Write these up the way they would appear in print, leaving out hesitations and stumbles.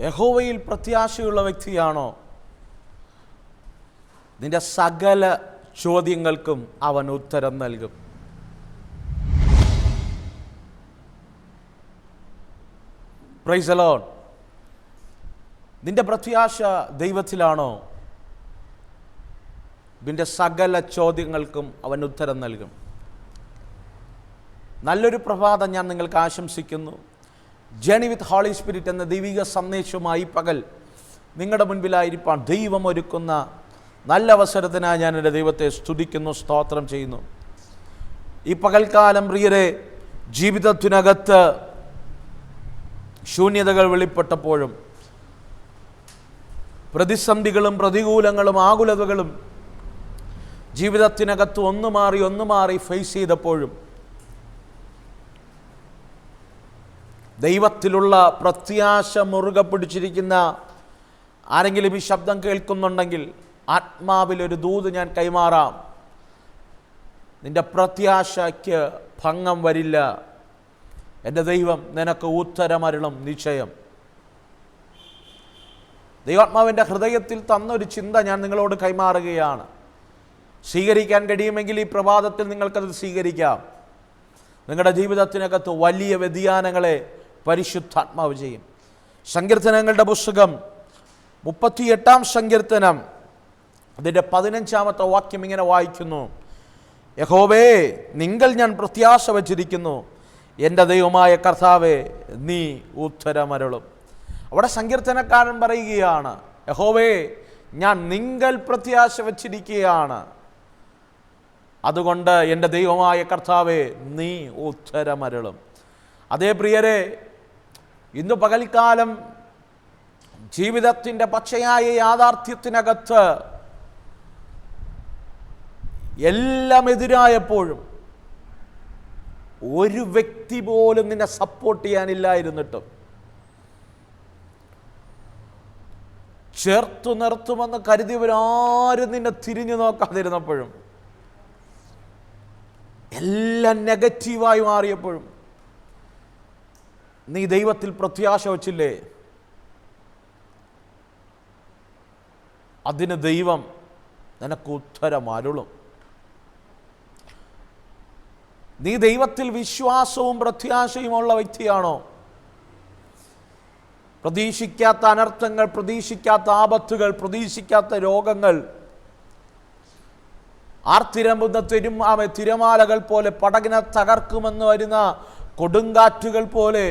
യഹോവയിൽ പ്രത്യാശയുള്ള വ്യക്തിയാണോ, നിന്റെ സകല ചോദ്യങ്ങൾക്കും അവൻ ഉത്തരം നൽകും. Praise the Lord. നിന്റെ പ്രത്യാശ ദൈവത്തിലാണോ, നിന്റെ സകല ചോദ്യങ്ങൾക്കും അവൻ ഉത്തരം നൽകും. നല്ലൊരു പ്രഭാതം ഞാൻ നിങ്ങൾക്ക് ആശംസിക്കുന്നു. ജേണി വിത്ത് ഹോളി സ്പിരിറ്റ് എന്ന ദൈവിക സന്ദേശവുമായി പകൽ നിങ്ങളുടെ മുൻപിലായിരിക്കാൻ ദൈവം ഒരുക്കുന്ന നല്ല അവസരത്തിനായി ഞാൻ എൻ്റെ ദൈവത്തെ സ്തുതിക്കുന്നു, സ്തോത്രം ചെയ്യുന്നു. ഈ പകൽക്കാലം പ്രിയരെ, ജീവിതത്തിനകത്ത് ശൂന്യതകൾ വെളിപ്പെട്ടപ്പോഴും പ്രതിസന്ധികളും പ്രതികൂലങ്ങളും ആകുലതകളും ജീവിതത്തിനകത്ത് ഒന്ന് മാറി ഫേസ് ചെയ്തപ്പോഴും ദൈവത്തിലുള്ള പ്രത്യാശ മുറുകെ പിടിച്ചിരിക്കുന്ന ആരെങ്കിലും ഈ ശബ്ദം കേൾക്കുന്നുണ്ടെങ്കിൽ ആത്മാവിലൊരു ദൂത് ഞാൻ കൈമാറാം. നിന്റെ പ്രത്യാശയ്ക്ക് ഭംഗം വരില്ല. എൻ്റെ ദൈവം നിനക്ക് ഉത്തരമരുളും നിശ്ചയം. ദൈവാത്മാവിൻ്റെ ഹൃദയത്തിൽ തന്നൊരു ചിന്ത ഞാൻ നിങ്ങളോട് കൈമാറുകയാണ്. സ്വീകരിക്കാൻ കഴിയുമെങ്കിൽ ഈ പ്രഭാതത്തിൽ നിങ്ങൾക്കത് സ്വീകരിക്കാം. നിങ്ങളുടെ ജീവിതത്തിനകത്ത് വലിയ വ്യതിയാനങ്ങളെ പരിശുദ്ധാത്മാവ് ചെയ്യും. സങ്കീർത്തനങ്ങളുടെ പുസ്തകം 38-ാം സങ്കീർത്തനം അതിൻ്റെ 15-ാമത്തെ വാക്യം ഇങ്ങനെ വായിക്കുന്നു: യഹോവേ, നിങ്കൽ ഞാൻ പ്രത്യാശ വച്ചിരിക്കുന്നു, എൻ്റെ ദൈവമായ കർത്താവേ, നീ ഉത്തരമരുളും. അവിടെ സങ്കീർത്തനക്കാരൻ പറയുകയാണ്, യഹോവേ, ഞാൻ നിങ്കൽ പ്രത്യാശ വച്ചിരിക്കുകയാണ്, അതുകൊണ്ട് എൻ്റെ ദൈവമായ കർത്താവേ, നീ ഉത്തരമരുളും. അതേ പ്രിയരെ, ഇന്ന് പകൽക്കാലം ജീവിതത്തിൻ്റെ പച്ചയായ യാഥാർത്ഥ്യത്തിനകത്ത് എല്ലാം എതിരായപ്പോഴും ഒരു വ്യക്തി പോലും നിന്നെ സപ്പോർട്ട് ചെയ്യാനില്ലായിരുന്നിട്ടും ചേർത്തു നിർത്തുമെന്ന് കരുതിയവരാരും നിന്നെ തിരിഞ്ഞു നോക്കാതിരുന്നപ്പോഴും എല്ലാം നെഗറ്റീവായി മാറിയപ്പോഴും നീ ദൈവത്തിൽ പ്രത്യാശ വച്ചില്ലേ, അതിന് ദൈവം നിനക്ക് ഉത്തരം അരുളും. നീ ദൈവത്തിൽ വിശ്വാസവും പ്രത്യാശയുമുള്ള വ്യക്തിയാണോ? പ്രതീക്ഷിക്കാത്ത അനർത്ഥങ്ങൾ, പ്രതീക്ഷിക്കാത്ത ആപത്തുകൾ, പ്രതീക്ഷിക്കാത്ത രോഗങ്ങൾ, ആർത്തിരമ്പുന്ന തിരമാലകൾ പോലെ, പടകിനെ തകർക്കുമെന്ന് വരുന്ന കൊടുങ്കാറ്റുകൾ പോലെ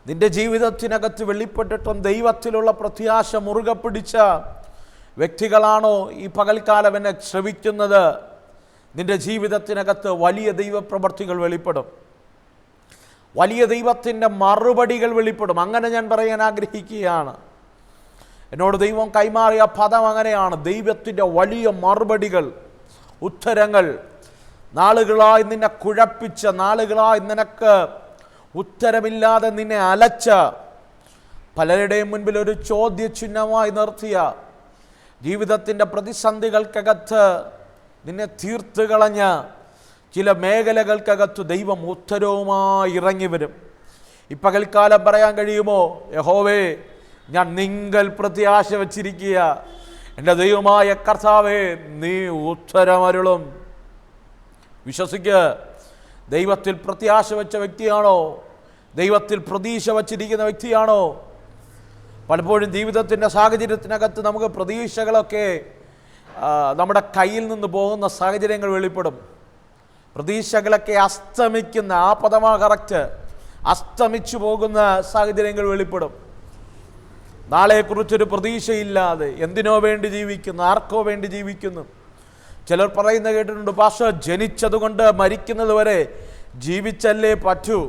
നിന്റെ ജീവിതത്തിനകത്ത് വെളിപ്പെട്ടിട്ടും ദൈവത്തിലുള്ള പ്രത്യാശ മുറുകെ പിടിച്ച വ്യക്തികളാണോ ഈ പകൽക്കാലം എന്നെ ശ്രവിക്കുന്നത്? നിന്റെ ജീവിതത്തിനകത്ത് വലിയ ദൈവപ്രവർത്തികൾ വെളിപ്പെടും, വലിയ ദൈവത്തിൻ്റെ മറുപടികൾ വെളിപ്പെടും. അങ്ങനെ ഞാൻ പറയാൻ ആഗ്രഹിക്കുകയാണ്. എന്നോട് ദൈവം കൈമാറിയ പദം അങ്ങനെയാണ്: ദൈവത്തിൻ്റെ വലിയ മറുപടികൾ, ഉത്തരങ്ങൾ. നാളുകളായി നിന്നെ കുഴപ്പിച്ച, നാളുകളായി നിനക്ക് ഉത്തരമില്ലാതെ നിന്നെ അലച്ച, പലരുടെയും മുൻപിൽ ഒരു ചോദ്യചിഹ്നമായി നിർത്തിയ, ജീവിതത്തിൻ്റെ പ്രതിസന്ധികൾക്കകത്ത് നിന്നെ തീർത്ത് കളഞ്ഞ ചില മേഖലകൾക്കകത്ത് ദൈവം ഉത്തരവുമായി ഇറങ്ങി വരും. ഈ പകൽക്കാലം പറയാൻ കഴിയുമോ, യഹോവേ, ഞാൻ നിങ്കൽ പ്രത്യാശ വച്ചിരിക്കുക, എൻ്റെ ദൈവമായ കർത്താവേ, നീ ഉത്തരമരുളും. വിശ്വസിക്കുക. ദൈവത്തിൽ പ്രത്യാശ വെച്ച വ്യക്തിയാണോ? ദൈവത്തിൽ പ്രതീക്ഷ വച്ചിരിക്കുന്ന വ്യക്തിയാണോ? പലപ്പോഴും ജീവിതത്തിൻ്റെ സാഹചര്യത്തിനകത്ത് നമുക്ക് പ്രതീക്ഷകളൊക്കെ നമ്മുടെ കയ്യിൽ നിന്ന് പോകുന്ന സാഹചര്യങ്ങൾ വെളിപ്പെടും. പ്രതീക്ഷകളൊക്കെ അസ്തമിക്കുന്ന, ആ പദമാണ് കറക്റ്റ്, അസ്തമിച്ചു പോകുന്ന സാഹചര്യങ്ങൾ വെളിപ്പെടും. നാളെക്കുറിച്ചൊരു പ്രതീക്ഷയില്ലാതെ എന്തിനോ വേണ്ടി ജീവിക്കുന്നു, ആർക്കോ വേണ്ടി ജീവിക്കുന്നു. ചിലർ പറയുന്ന കേട്ടിട്ടുണ്ട്, പാസ്റ്റർ, ജനിച്ചതുകൊണ്ട് മരിക്കുന്നത് വരെ ജീവിച്ചല്ലേ പറ്റൂ,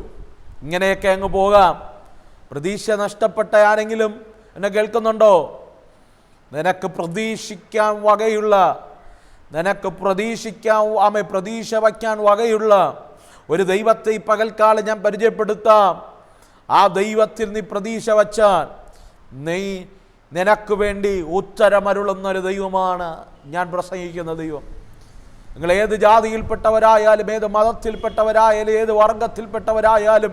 ഇങ്ങനെയൊക്കെ അങ്ങ് പോകാം. പ്രതീക്ഷ നഷ്ടപ്പെട്ട ആരെങ്കിലും എന്നെ കേൾക്കുന്നുണ്ടോ? നിനക്ക് പ്രതീക്ഷിക്കാൻ വകയുള്ള, നിനക്ക് പ്രതീക്ഷ വയ്ക്കാൻ വകയുള്ള ഒരു ദൈവത്തെ ഈ പകൽക്കാലം ഞാൻ പരിചയപ്പെടുത്താം. ആ ദൈവത്തിൽ നീ പ്രതീക്ഷ വച്ചാൽ നിനക്ക് വേണ്ടി ഉത്തരമരുളുന്നൊരു ദൈവമാണ് ഞാൻ പ്രസംഗിക്കുന്ന ദൈവം. നിങ്ങൾ ഏത് ജാതിയിൽപ്പെട്ടവരായാലും, ഏത് മതത്തിൽപ്പെട്ടവരായാലും, ഏത് വർഗത്തിൽപ്പെട്ടവരായാലും,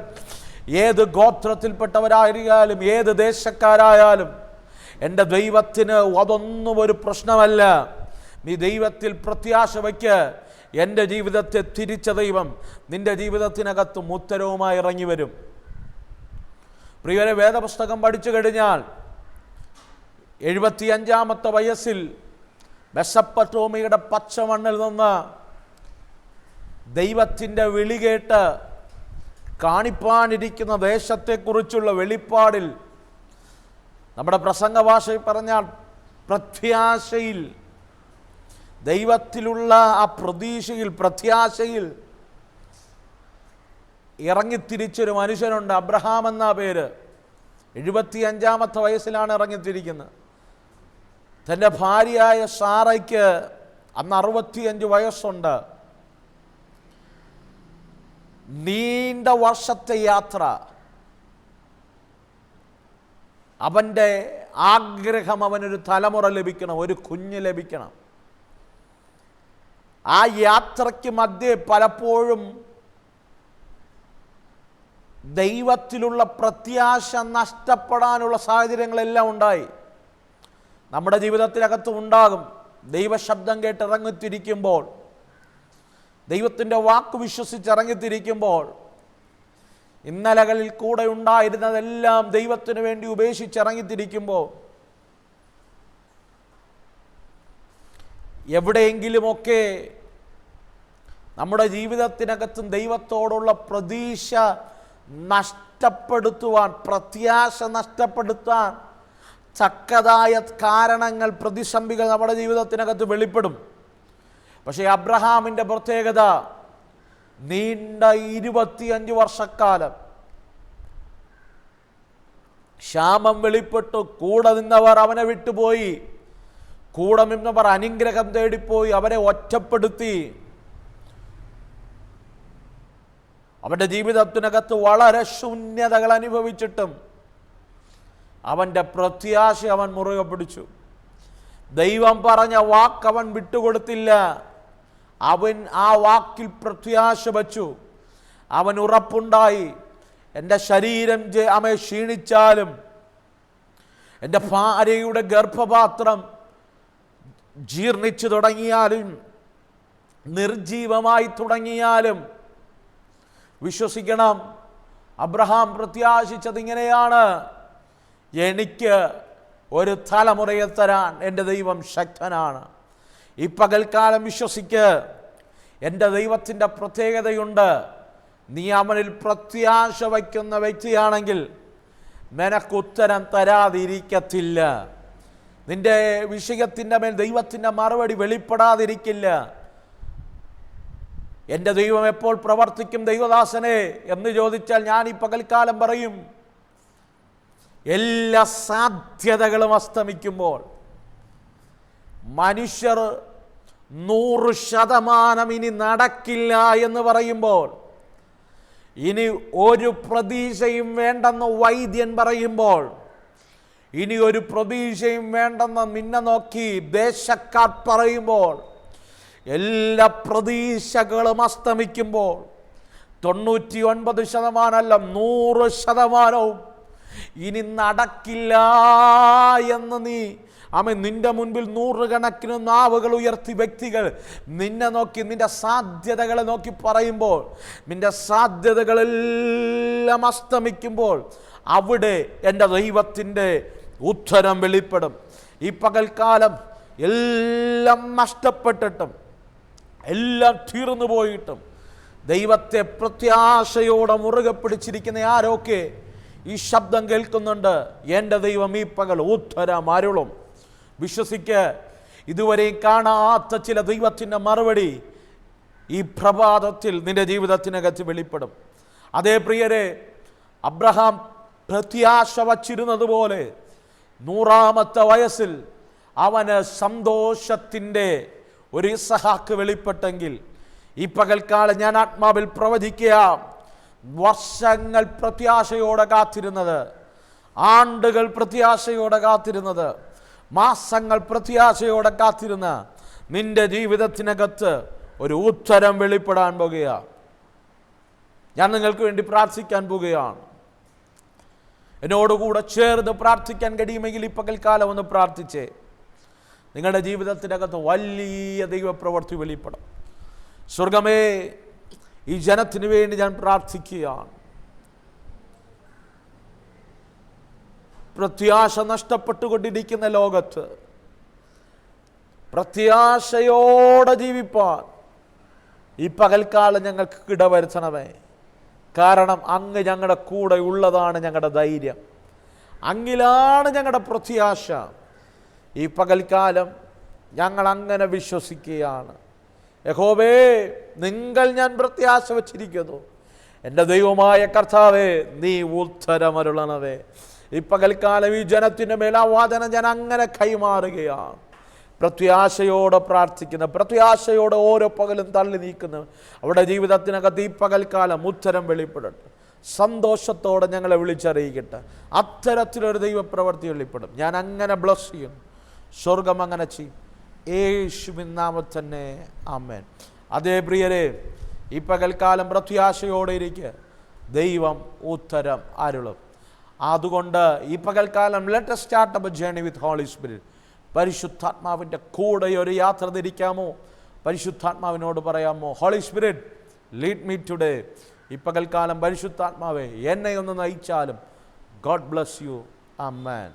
ഏത് ഗോത്രത്തിൽപ്പെട്ടവരായാലും ഏത് ദേശക്കാരായാലും എൻ്റെ ദൈവത്തിന് അതൊന്നും ഒരു പ്രശ്നമല്ല. നീ ദൈവത്തിൽ പ്രത്യാശ വയ്ക്ക്. എൻ്റെ ജീവിതത്തെ തിരിച്ച ദൈവം നിൻ്റെ ജീവിതത്തിനകത്തും ഉത്തരവുമായി ഇറങ്ങി വരും. പ്രിയരെ, വേദപുസ്തകം പഠിച്ചു കഴിഞ്ഞാൽ 75-ാമത്തെ വയസ്സിൽ മെസൊപ്പൊട്ടേമിയയുടെ പച്ചമണ്ണിൽ നിന്ന് ദൈവത്തിൻ്റെ വിളി കേട്ട് കാണിപ്പാനിരിക്കുന്ന ദേശത്തെക്കുറിച്ചുള്ള വെളിപ്പാടിൽ, നമ്മുടെ പ്രസംഗ ഭാഷയിൽ പറഞ്ഞാൽ പ്രത്യാശയിൽ, ദൈവത്തിലുള്ള ആ പ്രത്യാശയിൽ ഇറങ്ങിത്തിരിച്ചൊരു മനുഷ്യനുണ്ട്. അബ്രഹാം എന്ന പേര്. 75-ാമത്തെ വയസ്സിലാണ് ഇറങ്ങിത്തിരിക്കുന്നത്. തൻ്റെ ഭാര്യയായ സാറയ്ക്ക് അന്ന് 65 വയസ്സുണ്ട്. നീണ്ട വർഷത്തെ യാത്ര. അവൻ്റെ ആഗ്രഹം അവനൊരു തലമുറ ലഭിക്കണം, ഒരു കുഞ്ഞ് ലഭിക്കണം. ആ യാത്രയ്ക്ക് മധ്യേ പലപ്പോഴും ദൈവത്തിലുള്ള പ്രത്യാശ നഷ്ടപ്പെടാനുള്ള സാഹചര്യങ്ങളെല്ലാം ഉണ്ടായി. നമ്മുടെ ജീവിതത്തിനകത്തും ഉണ്ടാകും. ദൈവശബ്ദം കേട്ട് ഇറങ്ങിത്തിരിക്കുമ്പോൾ, ദൈവത്തിൻ്റെ വാക്ക് വിശ്വസിച്ചിറങ്ങിത്തിരിക്കുമ്പോൾ, ഇന്നലകളിൽ കൂടെ ഉണ്ടായിരുന്നതെല്ലാം ദൈവത്തിന് വേണ്ടി ഉപേക്ഷിച്ചിറങ്ങിത്തിരിക്കുമ്പോൾ, എവിടെയെങ്കിലുമൊക്കെ നമ്മുടെ ജീവിതത്തിനകത്തും ദൈവത്തോടുള്ള പ്രതീക്ഷ നഷ്ടപ്പെടുത്തുവാൻ, പ്രത്യാശ നഷ്ടപ്പെടുത്താൻ തക്കതായ കാരണങ്ങൾ, പ്രതിസന്ധികൾ നമ്മുടെ ജീവിതത്തിനകത്ത് വെളിപ്പെടും. പക്ഷേ അബ്രഹാമിൻ്റെ പ്രത്യേകത, നീണ്ട 25 വർഷക്കാലം ക്ഷാമം വെളിപ്പെട്ടു. കൂടെ നിന്നവർ അവനെ വിട്ടുപോയി. കൂടെ നിന്നവർ അനുഗ്രഹം തേടിപ്പോയി. അവരെ ഒറ്റപ്പെടുത്തി. അവൻ്റെ ജീവിതത്തിനകത്ത് വളരെ ശൂന്യതകൾ അനുഭവിച്ചിട്ടും അവൻ്റെ പ്രത്യാശ അവൻ മുറുകെ പിടിച്ചു. ദൈവം പറഞ്ഞ വാക്ക് അവൻ വിട്ടുകൊടുത്തില്ല. അവൻ ആ വാക്കിൽ പ്രത്യാശ വച്ചു. അവൻ ഉറപ്പുണ്ടായി, എൻ്റെ ശരീരം ക്ഷീണിച്ചാലും, എൻ്റെ ഭാര്യയുടെ ഗർഭപാത്രം ജീർണിച്ചു തുടങ്ങിയാലും, നിർജീവമായി തുടങ്ങിയാലും, വിശ്വസിക്കണം, അബ്രഹാം പ്രത്യാശിച്ചത് ഇങ്ങനെയാണ്: എനിക്ക് ഒരു തലമുറയെ തരാൻ എൻ്റെ ദൈവം ശക്തനാണ്. ഈ പകൽക്കാലം വിശ്വസിക്ക്, എൻ്റെ ദൈവത്തിൻ്റെ പ്രത്യേകതയുണ്ട്. നീ അവനിൽ പ്രത്യാശ വയ്ക്കുന്ന വ്യക്തിയാണെങ്കിൽ നിനക്കുത്തരം തരാതിരിക്കത്തില്ല. നിന്റെ വിഷയത്തിൻ്റെ മേൽ ദൈവത്തിൻ്റെ മറുപടി വെളിപ്പെടാതിരിക്കില്ല. എൻ്റെ ദൈവം എപ്പോൾ പ്രവർത്തിക്കും ദൈവദാസനെ എന്ന് ചോദിച്ചാൽ ഞാൻ ഈ പകൽക്കാലം പറയും, എല്ലാ സാധ്യതകളും അസ്തമിക്കുമ്പോൾ, മനുഷ്യർ 100% ഇനി നടക്കില്ല എന്ന് പറയുമ്പോൾ, ഇനി ഒരു പ്രതീക്ഷയും വേണ്ടെന്ന് വൈദ്യൻ പറയുമ്പോൾ, ഇനി ഒരു പ്രതീക്ഷയും വേണ്ടെന്ന് നിന്നെ നോക്കി ദേശക്കാർ പറയുമ്പോൾ, എല്ലാ പ്രതീക്ഷകളും അസ്തമിക്കുമ്പോൾ, 99% അല്ല 100% ഇനി നടക്കില്ല എന്ന് നിന്റെ മുൻപിൽ 100 കണക്കിന് നാവുകൾ ഉയർത്തി വ്യക്തികൾ നിന്നെ നോക്കി, നിന്റെ സാധ്യതകളെ നോക്കി പറയുമ്പോൾ, നിന്റെ സാധ്യതകളെല്ലാം അസ്തമിക്കുമ്പോൾ, അവിടെ എൻ്റെ ദൈവത്തിൻ്റെ ഉത്തരം വെളിപ്പെടും. ഈ പകൽക്കാലം എല്ലാം നഷ്ടപ്പെട്ടിട്ടും എല്ലാം തീർന്നു പോയിട്ടും ദൈവത്തെ പ്രത്യാശയോടെ മുറുകെ പിടിച്ചിരിക്കുന്ന ആരൊക്കെ ഈ ശബ്ദം കേൾക്കുന്നുണ്ട്, എൻ്റെ ദൈവം ഈ പകൽ ഉത്തരം അരുളും. വിശ്വസിക്ക്, ഇതുവരെയും കാണാത്ത ചില ദൈവത്തിൻ്റെ മറുപടി ഈ പ്രഭാതത്തിൽ നിന്റെ ജീവിതത്തിനകത്ത് വെളിപ്പെടും. അതേ പ്രിയരെ, അബ്രഹാം പ്രത്യാശ വച്ചിരുന്നത് പോലെ 100-ാമത്തെ വയസ്സിൽ അവന് സന്തോഷത്തിൻ്റെ ഒരു ഇസഹാക്ക് വെളിപ്പെട്ടെങ്കിൽ, ഈ പകൽക്കാലം ഞാൻ ആത്മാവിൽ പ്രവചിക്കുക, വർഷങ്ങൾ പ്രത്യാശയോടെ കാത്തിരുന്നത്, ആണ്ടുകൾ പ്രത്യാശയോടെ കാത്തിരുന്നത്, മാസങ്ങൾ പ്രത്യാശയോടെ കാത്തിരുന്ന നിന്റെ ജീവിതത്തിനകത്ത് ഒരു ഉത്തരം വെളിപ്പെടാൻ പോകുകയാണ്. ഞാൻ നിങ്ങൾക്ക് വേണ്ടി പ്രാർത്ഥിക്കാൻ പോകുകയാണ്. എന്നോടുകൂടെ ചേർന്ന് പ്രാർത്ഥിക്കാൻ കഴിയുമെങ്കിൽ ഈ പകൽക്കാലം ഒന്ന് പ്രാർത്ഥിച്ചേ. നിങ്ങളുടെ ജീവിതത്തിനകത്ത് വലിയ ദൈവപ്രവൃത്തി വെളിപ്പെടും. സ്വർഗമേ, ഈ ജനത്തിന് വേണ്ടി ഞാൻ പ്രാർത്ഥിക്കുകയാണ്. പ്രത്യാശ നഷ്ടപ്പെട്ടുകൊണ്ടിരിക്കുന്ന ലോകത്ത് പ്രത്യാശയോടെ ജീവിപ്പാൻ ഈ പകൽക്കാലം ഞങ്ങൾക്ക് ഇടവരുത്തണമേ. കാരണം അങ്ങ് ഞങ്ങളുടെ കൂടെ ഉള്ളതാണ് ഞങ്ങളുടെ ധൈര്യം, അങ്ങിലാണ് ഞങ്ങളുടെ പ്രത്യാശ. ഈ പകൽക്കാലം ഞങ്ങൾ അങ്ങനെ വിശ്വസിക്കുകയാണ്. യഹോവേ, നിങ്ങൾ ഞാൻ പ്രത്യാശ വച്ചിരിക്കുന്നു. എൻ്റെ ദൈവമായ കർത്താവേ, നീ ഉത്തരമരുളണമേ. ഈ പകൽക്കാലം ഈ ജനത്തിൻ്റെ മേൽ ആ വാദന ഞാൻ അങ്ങനെ കൈമാറുകയാണ്. പ്രത്യാശയോടെ പ്രാർത്ഥിക്കുന്ന, പ്രത്യാശയോടെ ഓരോ പകലും തള്ളി നീക്കുന്ന അവിടെ ജീവിതത്തിനകത്ത് ഈ പകൽക്കാലം ഉത്തരം വെളിപ്പെടട്ടെ. സന്തോഷത്തോടെ ഞങ്ങളെ വിളിച്ചറിയിക്കട്ടെ. അത്തരത്തിലൊരു ദൈവപ്രവൃത്തി വെളിപ്പെടും. ഞാൻ അങ്ങനെ ബ്ലസ് ചെയ്യും. സ്വർഗം അങ്ങനെ ചെയ്യും. യേശുവിൻ നാമത്തിൽ തന്നെ ആമേൻ. അതേ പ്രിയരെ, ഈ പകൽക്കാലം പ്രത്യാശയോടെ ഇരിക്കുക. ദൈവം ഉത്തരം അരുളും. അതുകൊണ്ട് ഈ പകൽക്കാലം let us start a journey with Holy Spirit. പരിശുദ്ധാത്മാവിൻ്റെ കൂടെ ഒരു യാത്ര തിരിക്കാമോ? പരിശുദ്ധാത്മാവിനോട് പറയാമോ, holy spirit lead me today. ഈ പകൽക്കാലം പരിശുദ്ധാത്മാവേ എന്നെ ഒന്ന് നയിച്ചാലും. God bless you. ആമേൻ.